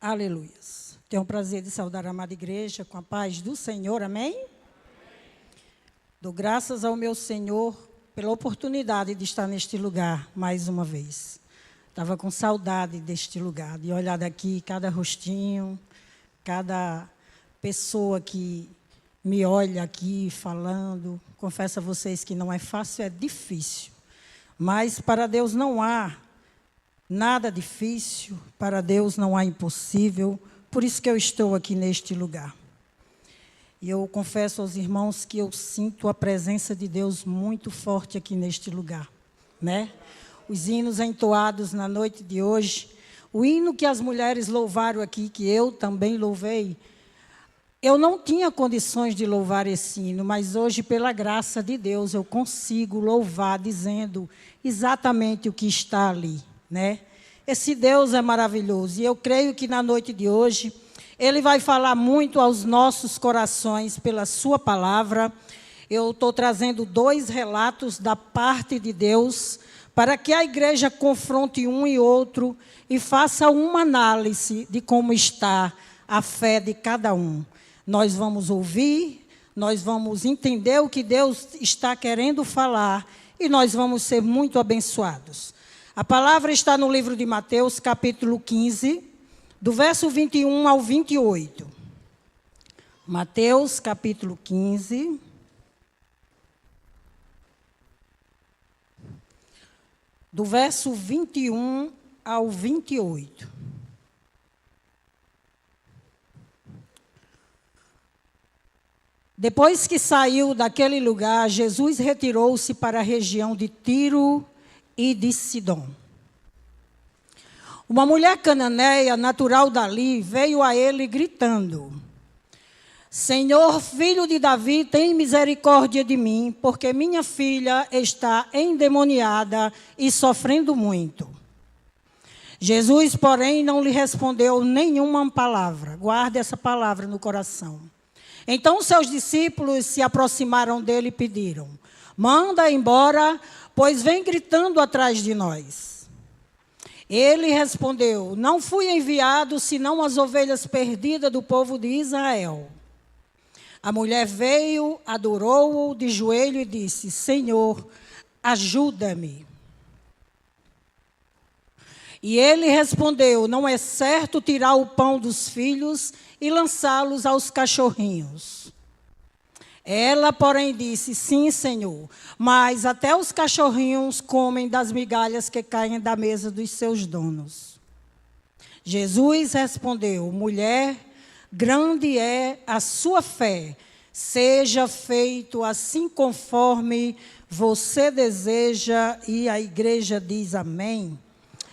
Aleluias. Tenho o prazer de saudar a amada igreja com a paz do Senhor, amém? Dou graças ao meu Senhor pela oportunidade de estar neste lugar mais uma vez. Estava com saudade deste lugar, de olhar daqui cada rostinho, cada pessoa que me olha aqui falando. Confesso a vocês que não é fácil, é difícil. Mas para Deus não há nada difícil, para Deus não há impossível, por isso que eu estou aqui neste lugar. E eu confesso aos irmãos que eu sinto a presença de Deus muito forte aqui neste lugar, né? Os hinos entoados na noite de hoje, o hino que as mulheres louvaram aqui, que eu também louvei, eu não tinha condições de louvar esse hino, mas hoje, pela graça de Deus, eu consigo louvar dizendo exatamente o que está ali, né? Esse Deus é maravilhoso, e eu creio que na noite de hoje, Ele vai falar muito aos nossos corações pela sua palavra. Eu estou trazendo 2 relatos da parte de Deus, para que a igreja confronte um e outro e faça uma análise de como está a fé de cada um. Nós vamos ouvir, nós vamos entender o que Deus está querendo falar e nós vamos ser muito abençoados. A palavra está no livro de Mateus, capítulo 15, do verso 21 ao 28. Mateus, capítulo 15. Do verso 21 ao 28. Depois que saiu daquele lugar, Jesus retirou-se para a região de Tiro e de Sidom. Uma mulher cananeia, natural dali, veio a ele gritando: Senhor, filho de Davi, tem misericórdia de mim, porque minha filha está endemoniada e sofrendo muito. Jesus, porém, não lhe respondeu nenhuma palavra. Guarde essa palavra no coração. Então seus discípulos se aproximaram dele e pediram: manda embora, pois vem gritando atrás de nós. Ele respondeu: não fui enviado senão as ovelhas perdidas do povo de Israel. A mulher veio, adorou-o de joelho e disse: Senhor, ajuda-me. E ele respondeu: não é certo tirar o pão dos filhos e lançá-los aos cachorrinhos. Ela, porém, disse: sim, Senhor, mas até os cachorrinhos comem das migalhas que caem da mesa dos seus donos. Jesus respondeu: mulher, grande é a sua fé, seja feito assim conforme você deseja. E a igreja diz amém.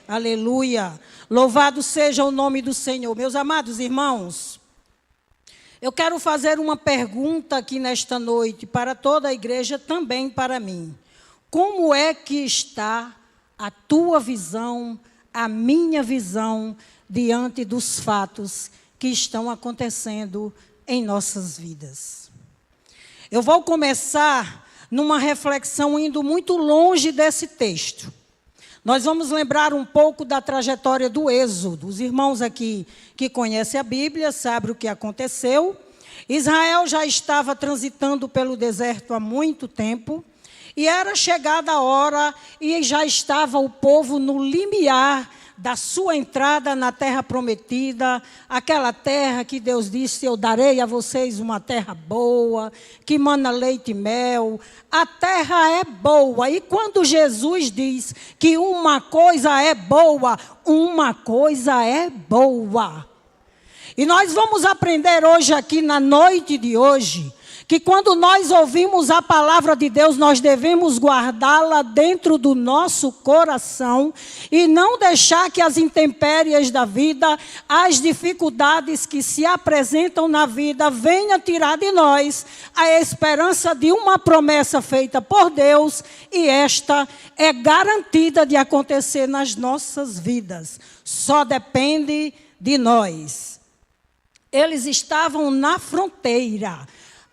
Aleluia. Louvado seja o nome do Senhor. Meus amados irmãos, eu quero fazer uma pergunta aqui nesta noite para toda a igreja, também para mim. Como é que está a tua visão, a minha visão, diante dos fatos que estão acontecendo em nossas vidas? Eu vou começar numa reflexão indo muito longe desse texto. Nós vamos lembrar um pouco da trajetória do Êxodo. Os irmãos aqui que conhecem a Bíblia sabem o que aconteceu. Israel já estava transitando pelo deserto há muito tempo. E era chegada a hora e já estava o povo no limiar da sua entrada na terra prometida, aquela terra que Deus disse: eu darei a vocês uma terra boa, que mana leite e mel. A terra é boa. E quando Jesus diz que uma coisa é boa, uma coisa é boa. E nós vamos aprender hoje aqui, na noite de hoje, que quando nós ouvimos a palavra de Deus, nós devemos guardá-la dentro do nosso coração e não deixar que as intempéries da vida, as dificuldades que se apresentam na vida, venham tirar de nós a esperança de uma promessa feita por Deus, e esta é garantida de acontecer nas nossas vidas. Só depende de nós. Eles estavam na fronteira,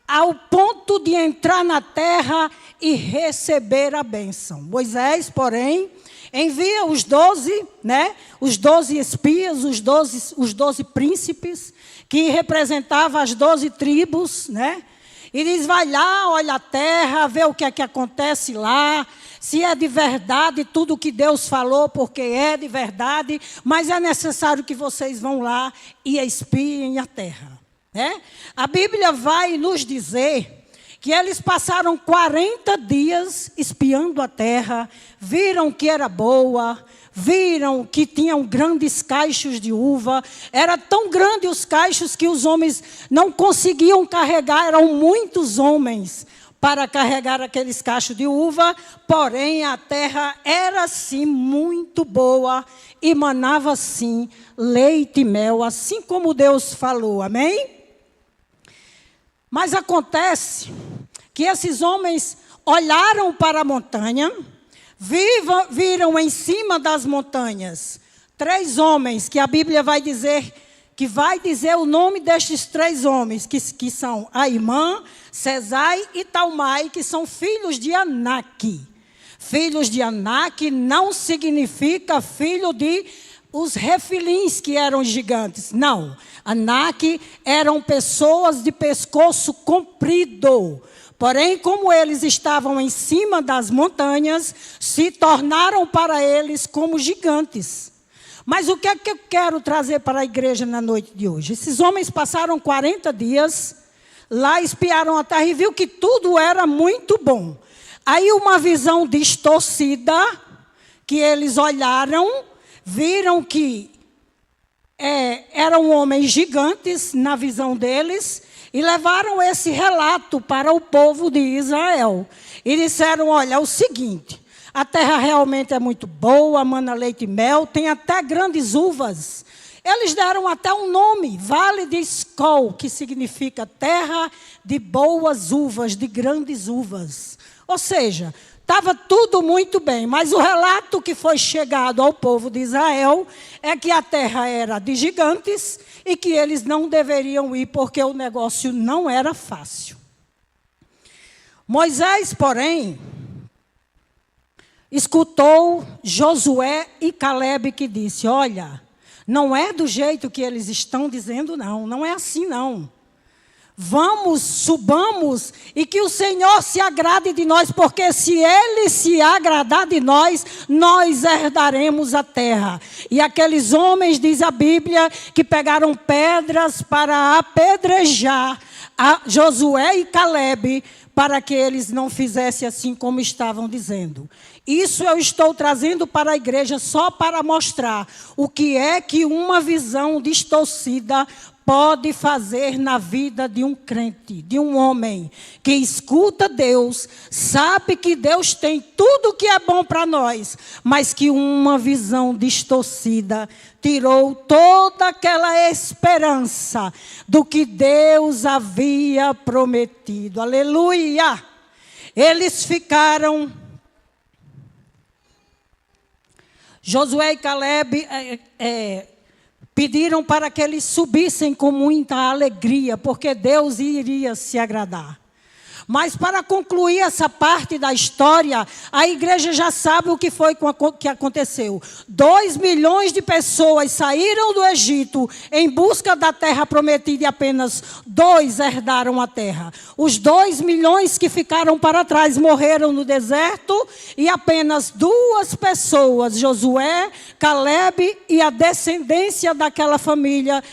ao ponto de entrar na terra e receber a bênção. Moisés, porém, envia os 12, né? Os 12 espias, os 12 príncipes, que representavam as 12 tribos, né? E diz, vai lá, olha a terra, vê o que é que acontece lá, se é de verdade tudo o que Deus falou, porque é de verdade, mas é necessário que vocês vão lá e espiem a terra. Né? A Bíblia vai nos dizer que eles passaram 40 dias espiando a terra, viram que era boa, viram que tinham grandes caixos de uva. Era tão grande os caixos que os homens não conseguiam carregar, eram muitos homens para carregar aqueles cachos de uva, porém a terra era sim muito boa e manava sim leite e mel, assim como Deus falou, amém? Mas acontece que esses homens olharam para a montanha, viram em cima das montanhas 3 homens, que a Bíblia vai dizer o nome destes 3 homens, que são Aimã, Sesai e Talmai, que são filhos de Anak. Filhos de Anak não significa filho de os refilins, que eram gigantes. Não, Anak eram pessoas de pescoço comprido. Porém, como eles estavam em cima das montanhas, se tornaram para eles como gigantes. Mas o que é que eu quero trazer para a igreja na noite de hoje? Esses homens passaram 40 dias, lá espiaram a terra e viu que tudo era muito bom. Aí uma visão distorcida, que eles olharam, viram que eram homens gigantes na visão deles, e levaram esse relato para o povo de Israel. E disseram, olha, é o seguinte, a terra realmente é muito boa, mana leite e mel, tem até grandes uvas. Eles deram até um nome, Vale de Escol, que significa terra de boas uvas, de grandes uvas. Ou seja, estava tudo muito bem, mas o relato que foi chegado ao povo de Israel é que a terra era de gigantes e que eles não deveriam ir porque o negócio não era fácil. Moisés, porém, escutou Josué e Calebe que disse, olha, não é do jeito que eles estão dizendo, não é assim não. Vamos, subamos e que o Senhor se agrade de nós, porque se Ele se agradar de nós, nós herdaremos a terra. E aqueles homens, diz a Bíblia, que pegaram pedras para apedrejar a Josué e Calebe, para que eles não fizessem assim como estavam dizendo. Isso eu estou trazendo para a igreja só para mostrar o que é que uma visão distorcida pode fazer na vida de um crente, de um homem que escuta Deus, sabe que Deus tem tudo que é bom para nós, mas que uma visão distorcida tirou toda aquela esperança do que Deus havia prometido. Aleluia! Eles ficaram... Josué e Calebe pediram para que eles subissem com muita alegria, porque Deus iria se agradar. Mas para concluir essa parte da história, a igreja já sabe o que foi que aconteceu. 2 milhões de pessoas saíram do Egito em busca da terra prometida e apenas 2 herdaram a terra. Os 2 milhões que ficaram para trás morreram no deserto e apenas 2 pessoas, Josué, Calebe e a descendência daquela família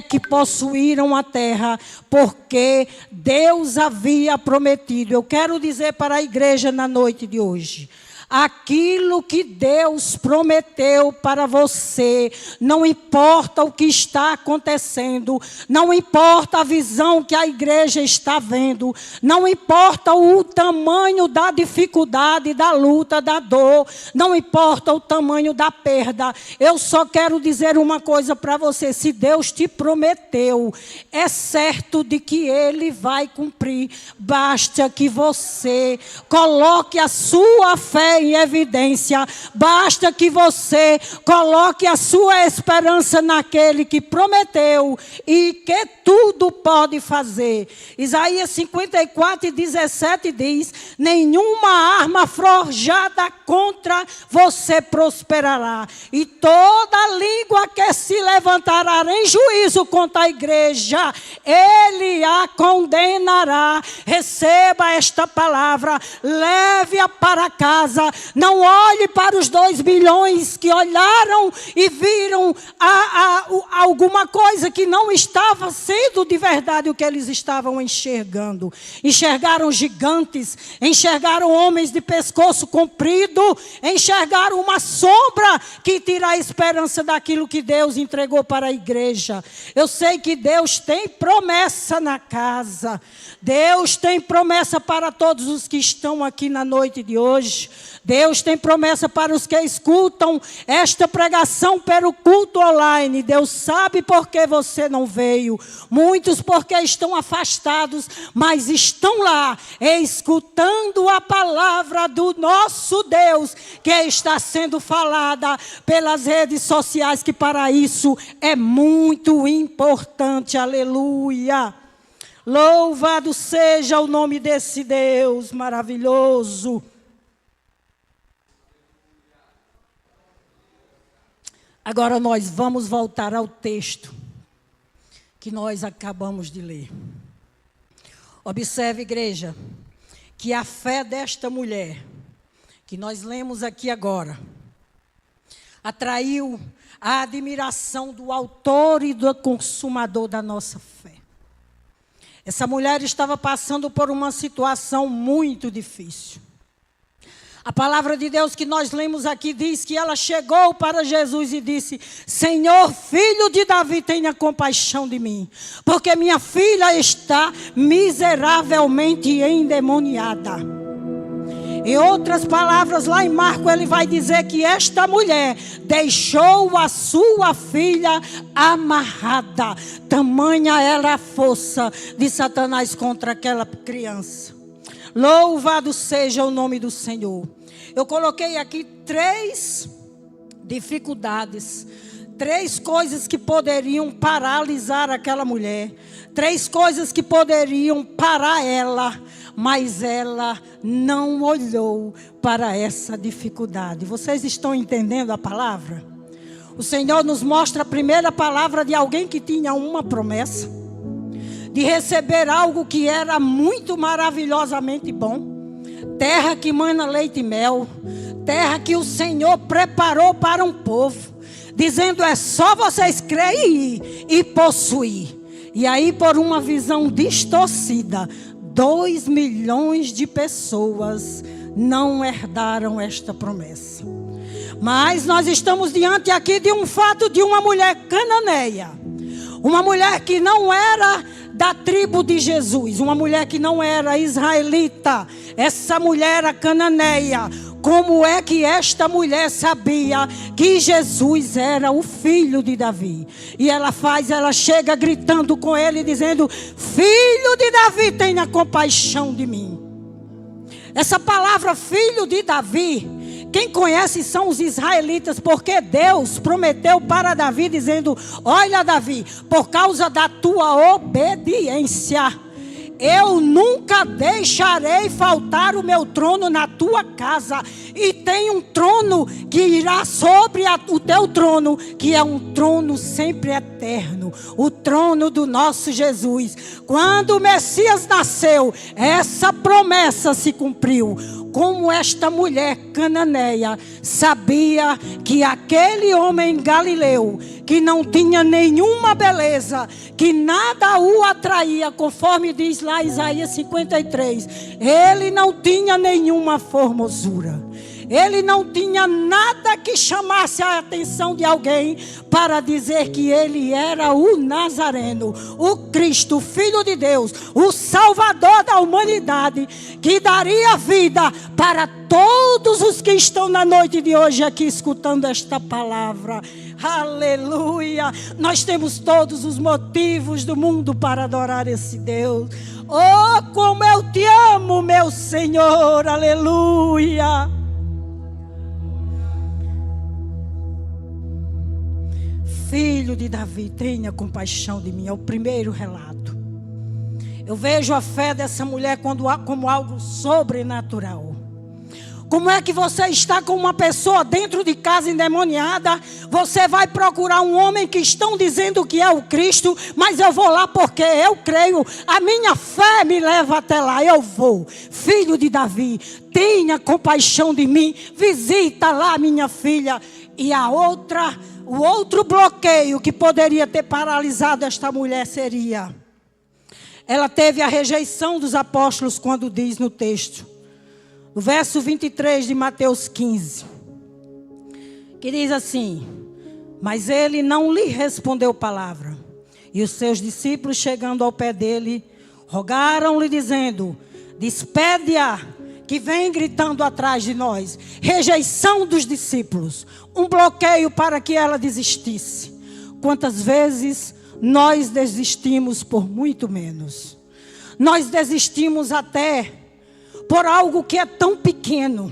que possuíram a terra, porque Deus havia prometido. Eu quero dizer para a igreja na noite de hoje, aquilo que Deus prometeu para você, não importa o que está acontecendo, não importa a visão que a igreja está vendo, não importa o tamanho da dificuldade, da luta, da dor, não importa o tamanho da perda, eu só quero dizer uma coisa para você, se Deus te prometeu, é certo de que Ele vai cumprir, basta que você coloque a sua fé em evidência, basta que você coloque a sua esperança naquele que prometeu e que tudo pode fazer. Isaías 54:17 diz, nenhuma arma forjada contra você prosperará. E toda língua que se levantará em juízo contra a igreja, ele a condenará. Receba esta palavra, leve-a para casa. Não olhe para os 2 milhões que olharam e viram alguma coisa que não estava sendo de verdade o que eles estavam enxergando. Enxergaram gigantes, enxergaram homens de pescoço comprido, enxergaram uma sombra que tira a esperança daquilo que Deus entregou para a igreja. Eu sei que Deus tem promessa na casa. Deus tem promessa para todos os que estão aqui na noite de hoje. Deus tem promessa para os que escutam esta pregação pelo culto online. Deus sabe por que você não veio. Muitos porque estão afastados, mas estão lá, escutando a palavra do nosso Deus, que está sendo falada pelas redes sociais, que para isso é muito importante. Aleluia! Louvado seja o nome desse Deus maravilhoso. Agora nós vamos voltar ao texto que nós acabamos de ler. Observe, igreja, que a fé desta mulher, que nós lemos aqui agora, atraiu a admiração do autor e do consumador da nossa fé. Essa mulher estava passando por uma situação muito difícil. A palavra de Deus que nós lemos aqui diz que ela chegou para Jesus e disse: Senhor, filho de Davi, tenha compaixão de mim, porque minha filha está miseravelmente endemoniada. Em outras palavras, lá em Marcos, ele vai dizer que esta mulher deixou a sua filha amarrada. Tamanha era a força de Satanás contra aquela criança. Louvado seja o nome do Senhor. Eu coloquei aqui 3 dificuldades, 3 coisas que poderiam paralisar aquela mulher, 3 coisas que poderiam parar ela, mas ela não olhou para essa dificuldade. Vocês estão entendendo a palavra? O Senhor nos mostra a primeira palavra de alguém que tinha uma promessa de receber algo que era muito maravilhosamente bom. Terra que mana leite e mel. Terra que o Senhor preparou para um povo. Dizendo, é só vocês crerem e possuir. E aí, por uma visão distorcida, 2 milhões de pessoas não herdaram esta promessa. Mas nós estamos diante aqui de um fato de uma mulher cananeia. Uma mulher que não era da tribo de Jesus, uma mulher que não era israelita. Essa mulher era cananeia. Como é que esta mulher sabia que Jesus era o filho de Davi? E ela chega gritando com ele, dizendo: Filho de Davi, tenha compaixão de mim. Essa palavra filho de Davi, quem conhece são os israelitas, porque Deus prometeu para Davi, dizendo: olha, Davi, por causa da tua obediência, eu nunca deixarei faltar o meu trono na tua casa. E tem um trono que irá sobre o teu trono, que é um trono sempre eterno, o trono do nosso Jesus. Quando o Messias nasceu, essa promessa se cumpriu. Como esta mulher cananeia sabia que aquele homem galileu, que não tinha nenhuma beleza, que nada o atraía, conforme diz lá Isaías 53, ele não tinha nenhuma formosura. Ele não tinha nada que chamasse a atenção de alguém para dizer que ele era o Nazareno, o Cristo, o Filho de Deus, o Salvador da humanidade, que daria vida para todos os que estão na noite de hoje aqui escutando esta palavra. Aleluia! Nós temos todos os motivos do mundo para adorar esse Deus. Oh, como eu te amo, meu Senhor! Aleluia! Filho de Davi, tenha compaixão de mim. É o primeiro relato. Eu vejo a fé dessa mulher como algo sobrenatural. Como é que você está com uma pessoa dentro de casa endemoniada? Você vai procurar um homem que estão dizendo que é o Cristo, mas eu vou lá porque eu creio. A minha fé me leva até lá. Eu vou. Filho de Davi, tenha compaixão de mim. Visita lá minha filha. E o outro bloqueio que poderia ter paralisado esta mulher seria: ela teve a rejeição dos apóstolos, quando diz no texto. O verso 23 de Mateus 15, que diz assim: mas ele não lhe respondeu palavra. E os seus discípulos, chegando ao pé dele, rogaram-lhe, dizendo: despede-a, que vem gritando atrás de nós. Rejeição dos discípulos, um bloqueio para que ela desistisse. Quantas vezes nós desistimos por muito menos? Nós desistimos até por algo que é tão pequeno.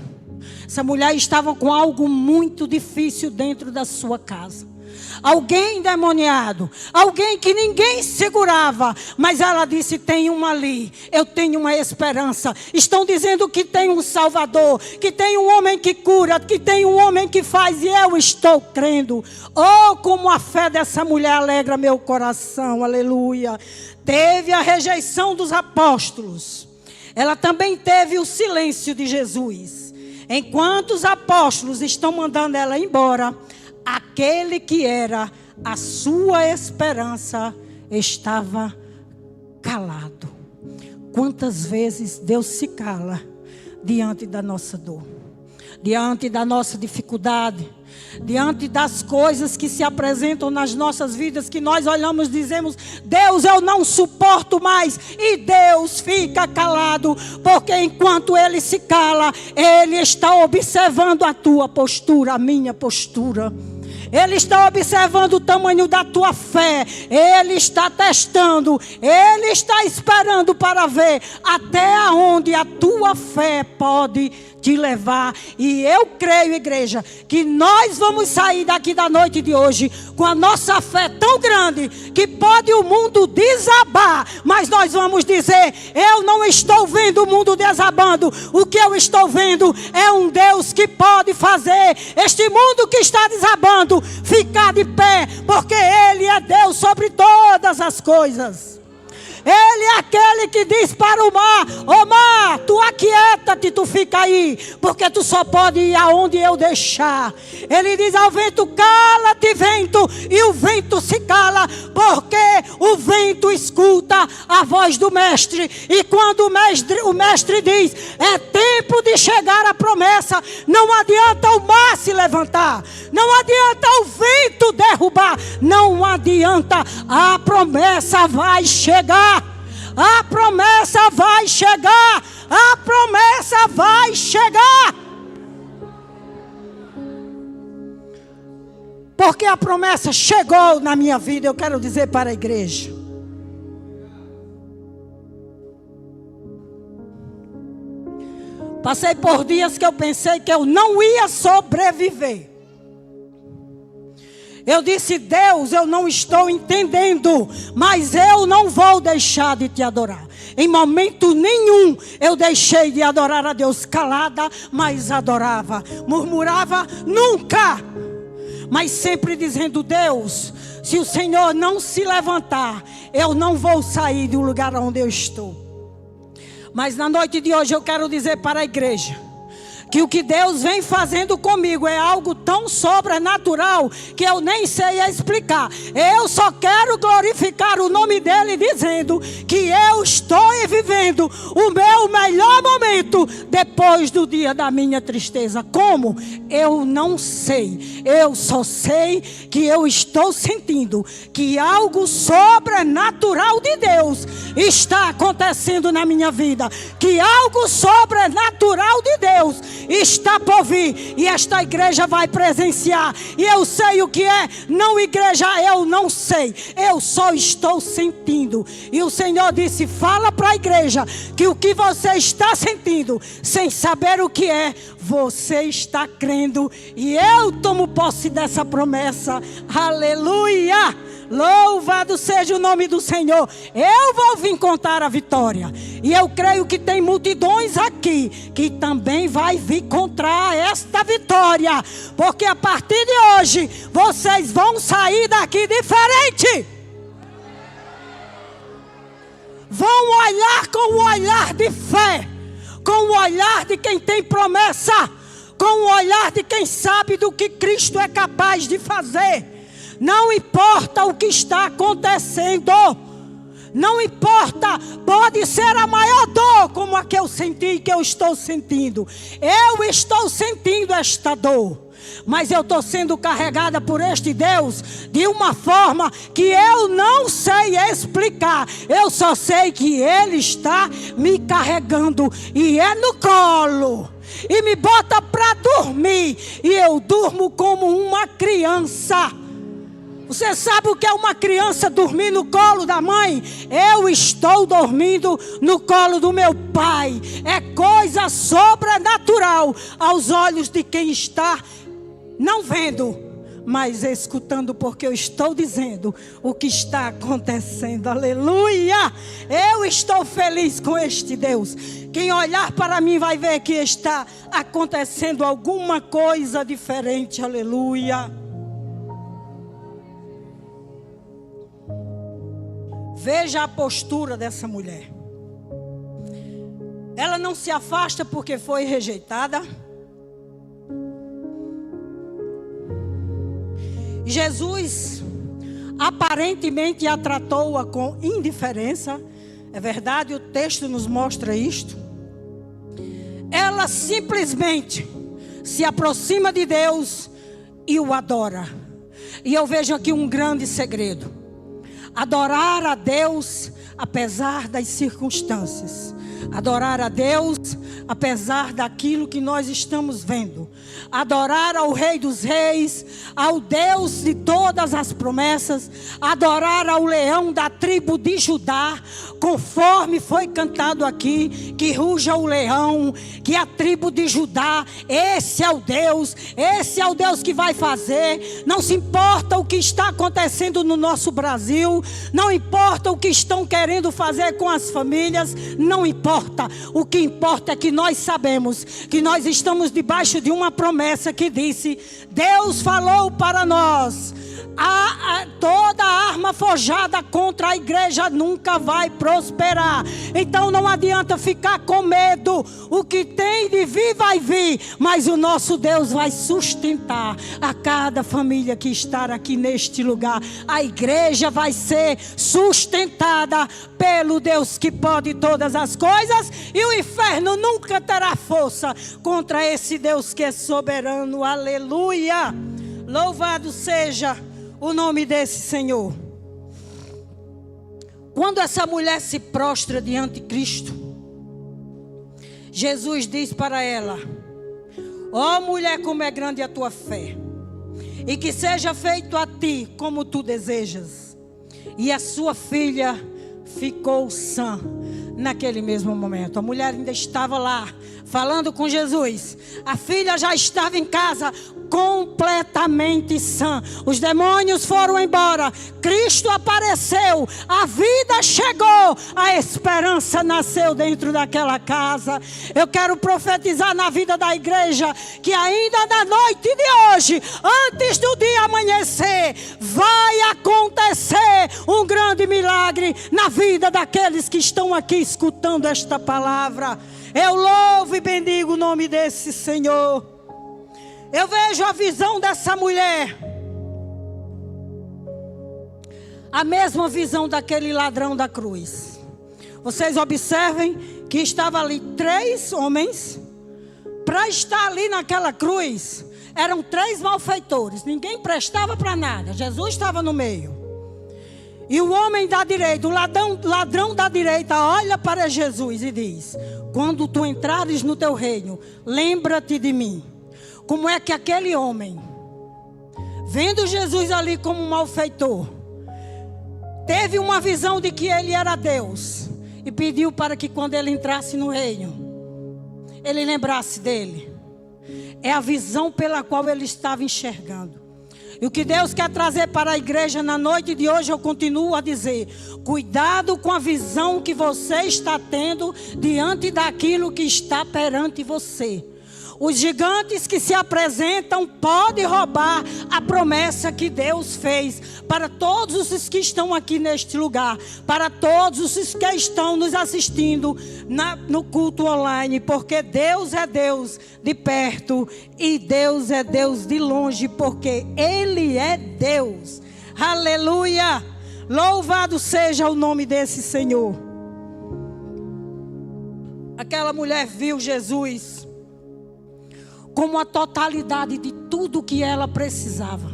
Essa mulher estava com algo muito difícil dentro da sua casa. Alguém endemoniado, alguém que ninguém segurava, mas ela disse: tem um ali, eu tenho uma esperança. Estão dizendo que tem um Salvador, que tem um homem que cura, que tem um homem que faz, e eu estou crendo. Oh, como a fé dessa mulher alegra meu coração, aleluia. Teve a rejeição dos apóstolos. Ela também teve o silêncio de Jesus. Enquanto os apóstolos estão mandando ela embora, aquele que era a sua esperança estava calado. Quantas vezes Deus se cala diante da nossa dor, diante da nossa dificuldade, diante das coisas que se apresentam nas nossas vidas, que nós olhamos e dizemos: Deus, eu não suporto mais. E Deus fica calado, porque enquanto Ele se cala, Ele está observando a tua postura, a minha postura. Ele está observando o tamanho da tua fé. Ele está testando. Ele está esperando para ver até onde a tua fé pode te levar. E eu creio, igreja, que nós vamos sair daqui da noite de hoje com a nossa fé tão grande que pode o mundo desabar, mas nós vamos dizer: eu não estou vendo o mundo desabando. O que eu estou vendo é um Deus que pode fazer este mundo que está desabando ficar de pé, porque Ele é Deus sobre todas as coisas. Ele é aquele que diz para o mar: ô mar, tu aquieta-te, tu fica aí, porque tu só pode ir aonde eu deixar. Ele diz ao vento: cala-te, vento, e o vento se cala, porque o vento escuta a voz do mestre. E quando o mestre diz: é tempo de chegar à promessa, não adianta o mar se levantar, não adianta o vento derrubar, não adianta, a promessa vai chegar. A promessa vai chegar. A promessa vai chegar. Porque a promessa chegou na minha vida. Eu quero dizer para a igreja: passei por dias que eu pensei que eu não ia sobreviver. Eu disse: Deus, eu não estou entendendo, mas eu não vou deixar de te adorar. Em momento nenhum eu deixei de adorar a Deus. Calada, mas adorava. Murmurava, nunca. Mas sempre dizendo: Deus, se o Senhor não se levantar, eu não vou sair do lugar onde eu estou. Mas na noite de hoje eu quero dizer para a igreja que o que Deus vem fazendo comigo é algo tão sobrenatural que eu nem sei explicar. Eu só quero glorificar o nome dele, dizendo que eu estou vivendo o meu melhor momento depois do dia da minha tristeza. Como? Eu não sei. Eu só sei que eu estou sentindo que algo sobrenatural de Deus está acontecendo na minha vida, que algo sobrenatural de Deus está por vir, e esta igreja vai presenciar. E eu sei o que é. Não, igreja, eu não sei, eu só estou sentindo. E o Senhor disse: fala para a igreja que o que você está sentindo, sem saber o que é, você está crendo. E eu tomo posse dessa promessa. Aleluia, Louvado seja o nome do Senhor. Eu vou vir contar a vitória. E eu creio que tem multidões aqui que também vai vir contar esta vitória. Porque a partir de hoje, vocês vão sair daqui diferente. Vão olhar com o olhar de fé. Com o olhar de quem tem promessa. Com o olhar de quem sabe do que Cristo é capaz de fazer. Não importa o que está acontecendo. Não importa, pode ser a maior dor como a que eu senti, que eu estou sentindo. Eu estou sentindo esta dor. Mas eu estou sendo carregada por este Deus de uma forma que eu não sei explicar. Eu só sei que Ele está me carregando e é no colo. E me bota para dormir. E eu durmo como uma criança. Você sabe o que é uma criança dormir no colo da mãe? Eu estou dormindo no colo do meu pai. É coisa sobrenatural aos olhos de quem está não vendo, mas escutando, porque eu estou dizendo o que está acontecendo. Aleluia! Eu estou feliz com este Deus. Quem olhar para mim vai ver que está acontecendo alguma coisa diferente. Aleluia! Veja a postura dessa mulher. Ela não se afasta porque foi rejeitada. Jesus aparentemente a tratou-a com indiferença. É verdade, o texto nos mostra isto. Ela simplesmente se aproxima de Deus e o adora. E eu vejo aqui um grande segredo. Adorar a Deus apesar das circunstâncias. Adorar a Deus apesar daquilo que nós estamos vendo. Adorar ao Rei dos Reis, ao Deus de todas as promessas. Adorar ao leão da tribo de Judá, conforme foi cantado aqui, que ruja o leão, que a tribo de Judá, esse é o Deus que vai fazer. Não se importa o que está acontecendo no nosso Brasil, não importa o que estão querendo fazer com as famílias, não importa. O que importa é que nós sabemos que nós estamos debaixo de uma promessa que disse: Deus falou para nós, toda arma forjada contra a igreja nunca vai prosperar. Então não adianta ficar com medo. O que tem de vir vai vir, mas o nosso Deus vai sustentar a cada família que está aqui neste lugar. A igreja vai ser sustentada pelo Deus que pode todas as coisas, e o inferno nunca terá força contra esse Deus que é soberano. Aleluia! Louvado seja o nome desse Senhor. Quando essa mulher se prostra diante de Cristo, Jesus diz para ela: ó mulher, como é grande a tua fé, e que seja feito a ti como tu desejas. E a sua filha ficou sã naquele mesmo momento. A mulher ainda estava lá falando com Jesus. A filha já estava em casa completamente sã. Os demônios foram embora. Cristo apareceu. A vida chegou. A esperança nasceu dentro daquela casa. Eu quero profetizar na vida da igreja que ainda na noite de hoje, antes do dia amanhecer, vai acontecer um grande milagre na vida daqueles que estão aqui escutando esta palavra. Eu louvo e bendigo o nome desse Senhor. Eu vejo a visão dessa mulher, a mesma visão daquele ladrão da cruz. Vocês observem que estava ali 3 homens. Para estar ali naquela cruz, eram 3 malfeitores. Ninguém prestava para nada. Jesus estava no meio. E o homem da direita, o ladrão da direita, olha para Jesus e diz: quando tu entrares no teu reino, lembra-te de mim. Como é que aquele homem, vendo Jesus ali como um malfeitor, teve uma visão de que ele era Deus e pediu para que quando ele entrasse no reino, ele lembrasse dele. É a visão pela qual ele estava enxergando. E o que Deus quer trazer para a igreja na noite de hoje, eu continuo a dizer: cuidado com a visão que você está tendo diante daquilo que está perante você. Os gigantes que se apresentam podem roubar a promessa que Deus fez para todos os que estão aqui neste lugar, para todos os que estão nos assistindo no culto online, porque Deus é Deus de perto e Deus é Deus de longe, porque Ele é Deus. Aleluia! Louvado seja o nome desse Senhor. Aquela mulher viu Jesus como a totalidade de tudo que ela precisava,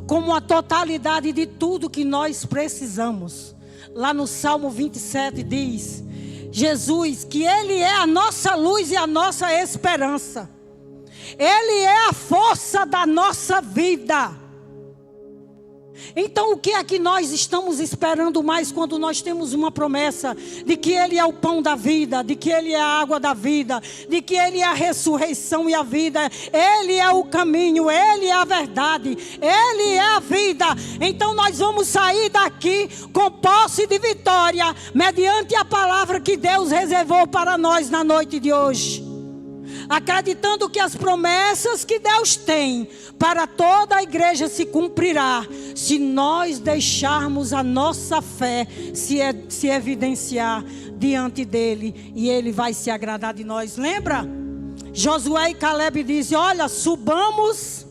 como a totalidade de tudo que nós precisamos. Lá no Salmo 27 diz: Jesus, que Ele é a nossa luz e a nossa esperança. Ele é a força da nossa vida. Então o que é que nós estamos esperando mais quando nós temos uma promessa de que Ele é o pão da vida, de que Ele é a água da vida, de que Ele é a ressurreição e a vida, Ele é o caminho, Ele é a verdade, Ele é a vida. Então nós vamos sair daqui com posse de vitória, mediante a palavra que Deus reservou para nós na noite de hoje, acreditando que as promessas que Deus tem para toda a igreja se cumprirá, se nós deixarmos a nossa fé se evidenciar diante dele, e ele vai se agradar de nós. Lembra? Josué e Caleb dizem: olha, subamos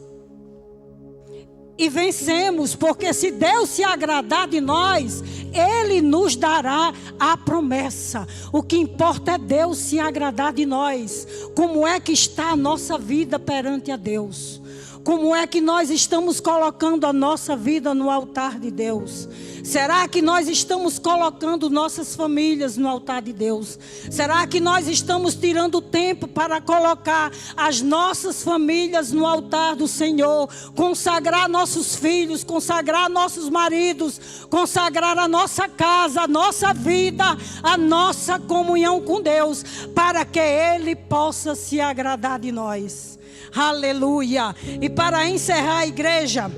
e vencemos, porque se Deus se agradar de nós, Ele nos dará a promessa. O que importa é Deus se agradar de nós. Como é que está a nossa vida perante a Deus? Como é que nós estamos colocando a nossa vida no altar de Deus? Será que nós estamos colocando nossas famílias no altar de Deus? Será que nós estamos tirando tempo para colocar as nossas famílias no altar do Senhor? Consagrar nossos filhos, consagrar nossos maridos, consagrar a nossa casa, a nossa vida, a nossa comunhão com Deus, para que Ele possa se agradar de nós. Aleluia! E para encerrar, a igreja,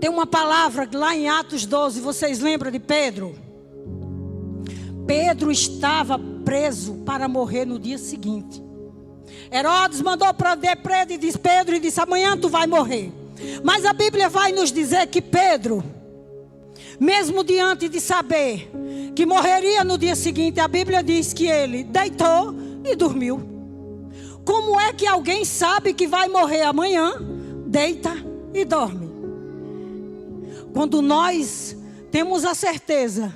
tem uma palavra lá em Atos 12, vocês lembram de Pedro? Pedro estava preso para morrer no dia seguinte. Herodes mandou prender Pedro e disse: Pedro, e disse: amanhã tu vai morrer. Mas a Bíblia vai nos dizer que Pedro, mesmo diante de saber que morreria no dia seguinte, a Bíblia diz que ele deitou e dormiu. Como é que alguém sabe que vai morrer amanhã, deita e dorme? Quando nós temos a certeza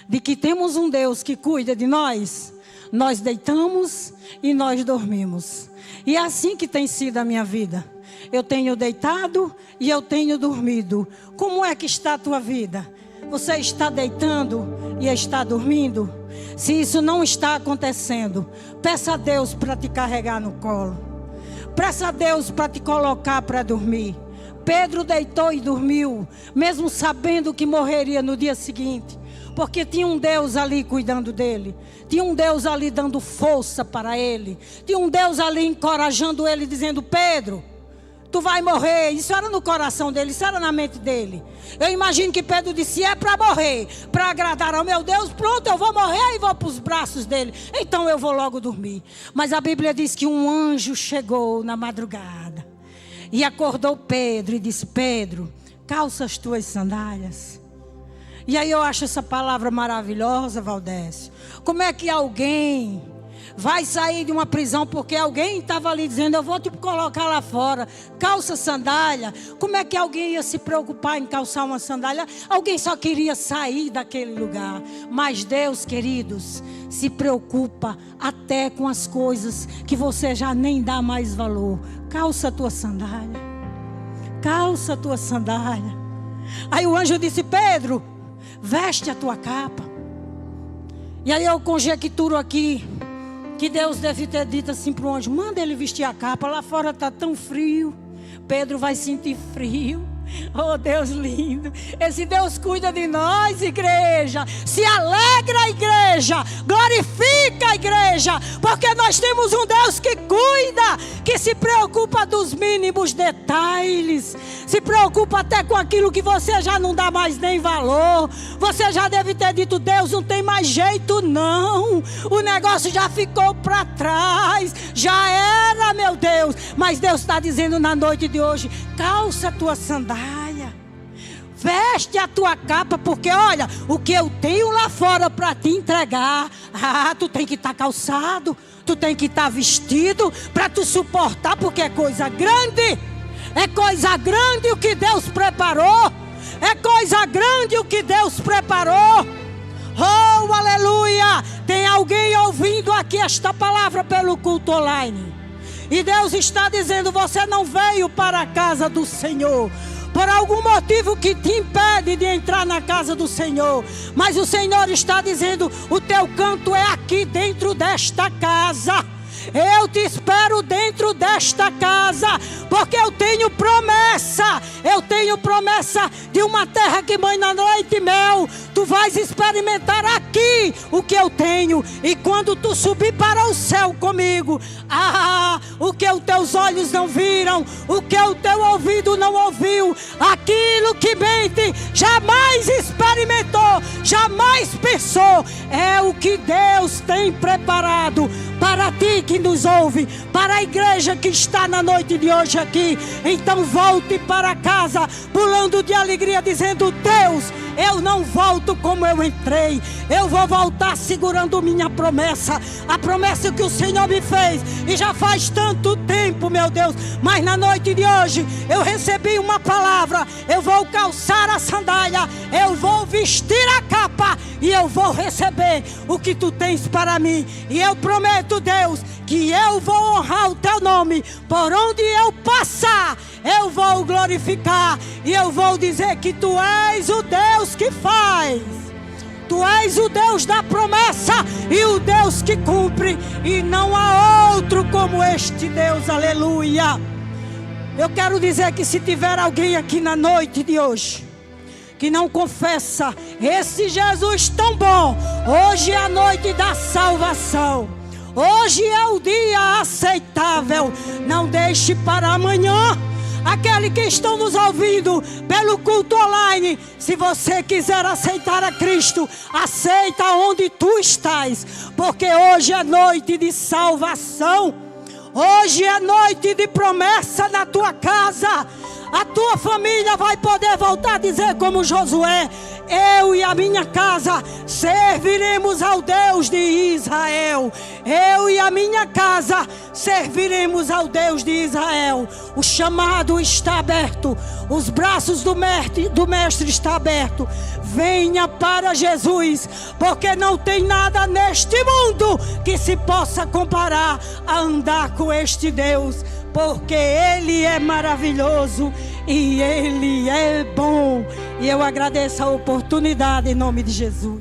de que temos um Deus que cuida de nós, nós deitamos e nós dormimos. E é assim que tem sido a minha vida. Eu tenho deitado e eu tenho dormido. Como é que está a tua vida? Você está deitando e está dormindo? Se isso não está acontecendo, peça a Deus para te carregar no colo. Peça a Deus para te colocar para dormir. Pedro deitou e dormiu, mesmo sabendo que morreria no dia seguinte, porque tinha um Deus ali cuidando dele. Tinha um Deus ali dando força para ele. Tinha um Deus ali encorajando ele, dizendo: Pedro, tu vai morrer. Isso era no coração dele, isso era na mente dele. Eu imagino que Pedro disse: é para morrer, para agradar ao meu Deus, pronto, eu vou morrer e vou para os braços dele, então eu vou logo dormir. Mas a Bíblia diz que um anjo chegou na madrugada e acordou Pedro e disse: Pedro, calça as tuas sandálias. E aí eu acho essa palavra maravilhosa, Valdécio. Como é que alguém vai sair de uma prisão porque alguém estava ali dizendo: eu vou te colocar lá fora, calça sandália? Como é que alguém ia se preocupar em calçar uma sandália? Alguém só queria sair daquele lugar. Mas Deus, queridos, se preocupa até com as coisas que você já nem dá mais valor. Calça a tua sandália. Calça a tua sandália. Aí o anjo disse: Pedro, veste a tua capa. E aí eu conjecturo aqui que Deus deve ter dito assim para o anjo: manda ele vestir a capa, lá fora está tão frio. Pedro vai sentir frio. Oh, Deus lindo. Esse Deus cuida de nós, igreja. Se alegra, igreja. Glorifica, igreja. Porque nós temos um Deus que cuida, que que se preocupa dos mínimos detalhes, se preocupa até com aquilo que você já não dá mais nem valor. Você já deve ter dito: Deus, não tem mais jeito não, o negócio já ficou para trás, já era, meu Deus. Mas Deus está dizendo na noite de hoje: calça a tua sandália, veste a tua capa, porque olha, o que eu tenho lá fora para te entregar, tu tem que estar calçado, tu tem que estar vestido para tu suportar, porque é coisa grande. É coisa grande o que Deus preparou. É coisa grande o que Deus preparou. Oh, aleluia! Tem alguém ouvindo aqui esta palavra pelo culto online, e Deus está dizendo: você não veio para a casa do Senhor por algum motivo que te impede de entrar na casa do Senhor. Mas o Senhor está dizendo: o teu canto é aqui dentro desta casa. Eu te espero dentro desta casa, porque eu tenho promessa. Eu tenho promessa de uma terra que mana leite e mel. Tu vais experimentar aqui o que eu tenho. E quando tu subir para o céu comigo, o que os teus olhos não viram, o que o teu ouvido não ouviu, aquilo que mente jamais experimentou, jamais pensou, é o que Deus tem preparado para ti que nos ouve, para a igreja que está na noite de hoje aqui. Então volte para casa pulando de alegria, dizendo: Deus, eu não volto como eu entrei, eu vou voltar segurando minha promessa, a promessa que o Senhor me fez, e já faz tanto tempo, meu Deus. Mas na noite de hoje eu recebi uma palavra: eu vou calçar a sandália, eu vou vestir a capa, e eu vou receber o que tu tens para mim. E eu prometo, Deus, que eu vou honrar o teu nome, por onde eu passar eu vou glorificar, e eu vou dizer que tu és o Deus que faz, tu és o Deus da promessa e o Deus que cumpre, e não há outro como este Deus. Aleluia. Eu quero dizer que se tiver alguém aqui na noite de hoje que não confessa esse Jesus tão bom, hoje é a noite da salvação, hoje é o dia aceitável. Não deixe para amanhã. Aquele que estão nos ouvindo pelo culto online, se você quiser aceitar a Cristo, aceita onde tu estás, porque hoje é noite de salvação, hoje é noite de promessa na tua casa. A tua família vai poder voltar a dizer como Josué: eu e a minha casa serviremos ao Deus de Israel. Eu e a minha casa serviremos ao Deus de Israel. O chamado está aberto, os braços do mestre estão abertos. Venha para Jesus, porque não tem nada neste mundo que se possa comparar a andar com este Deus, porque Ele é maravilhoso e Ele é bom. E eu agradeço a oportunidade em nome de Jesus.